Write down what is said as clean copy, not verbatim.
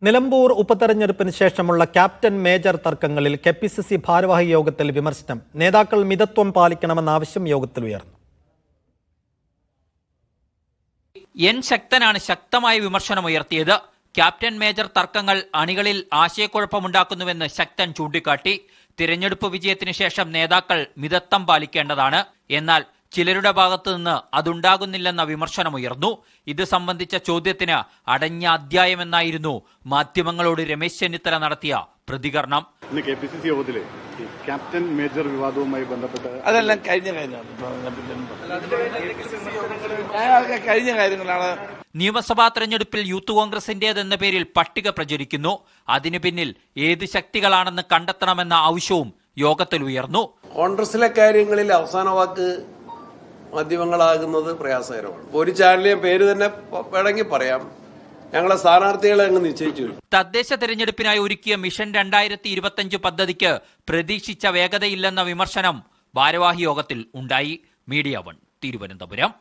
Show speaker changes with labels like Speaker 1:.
Speaker 1: നിലമ്പൂർ ഉപതെരഞ്ഞെടുപ്പിന് ശേഷമുള്ള captain major തർക്കങ്ങളിൽ KPCC ഭാരവാഹി യോഗത്തിൽ വിമർശനം. നേതാക്കൾ മിതത്വം പാലിക്കണമെന്ന ആവശ്യം യോഗത്തിൽ ഉയർന്നു.
Speaker 2: എൻ ശക്തനാണ് ശക്തമായ വിമർശനമുയർത്തിയത്. ക്യാപ്റ്റൻ മേജർ തർക്കങ്ങൾ അണികളിൽ ആശയക്കുഴപ്പമുണ്ടാക്കുന്നുവെന്ന് ശക്തൻ ചൂണ്ടിക്കാട്ടി. തിരഞ്ഞെടുപ്പ് വിജയത്തിന് ശേഷം നേതാക്കൾ മിതത്വം പാലിക്കേണ്ടതാണ്. എന്നാൽ ചിലരുടെ ഭാഗത്തു നിന്ന് അതുണ്ടാകുന്നില്ലെന്ന വിമർശനമുയർന്നു. ഇത് സംബന്ധിച്ച ചോദ്യത്തിന് അടഞ്ഞ അധ്യായമെന്നായിരുന്നു മാധ്യമങ്ങളോട് രമേശ് ചെന്നിത്തല നടത്തിയ പ്രതികരണം.
Speaker 3: ഇന്ന് കെപിസിസി യോഗത്തിലെ ക്യാപ്റ്റൻ മേജർ വിവാദവുമായി ബന്ധപ്പെട്ട്
Speaker 4: അതെല്ലാം കഴിഞ്ഞ കാര്യങ്ങളാണ്.
Speaker 2: നിയമസഭാ തെരഞ്ഞെടുപ്പിൽ യൂത്ത് കോൺഗ്രസിന്റേതെന്ന പേരിൽ പട്ടിക പ്രചരിക്കുന്നു. അതിനു പിന്നിൽ ഏത് ശക്തികളാണെന്ന് കണ്ടെത്തണമെന്ന ആവശ്യവും യോഗത്തിൽ ഉയർന്നു.
Speaker 5: കോൺഗ്രസിലെ കാര്യങ്ങളിൽ അവസാന വാക്ക് മാധ്യമങ്ങളാകുന്നത് പ്രയാസകരമാണ്. ഒരു ചാനലിലെ പേര് തന്നെ വേണമെങ്കിൽ പറയാം. ഞങ്ങളെ സ്ഥാനാർത്ഥികളെ അങ്ങ് നിശ്ചയിച്ചു.
Speaker 2: തദ്ദേശ തെരഞ്ഞെടുപ്പിനായി ഒരുക്കിയ മിഷൻ 2025 പദ്ധതിക്ക് പ്രതീക്ഷിച്ച വേഗതയില്ലെന്ന വിമർശനം ഭാരവാഹി യോഗത്തിൽ ഉണ്ടായി. മീഡിയ 1 തിരുവനന്തപുരം.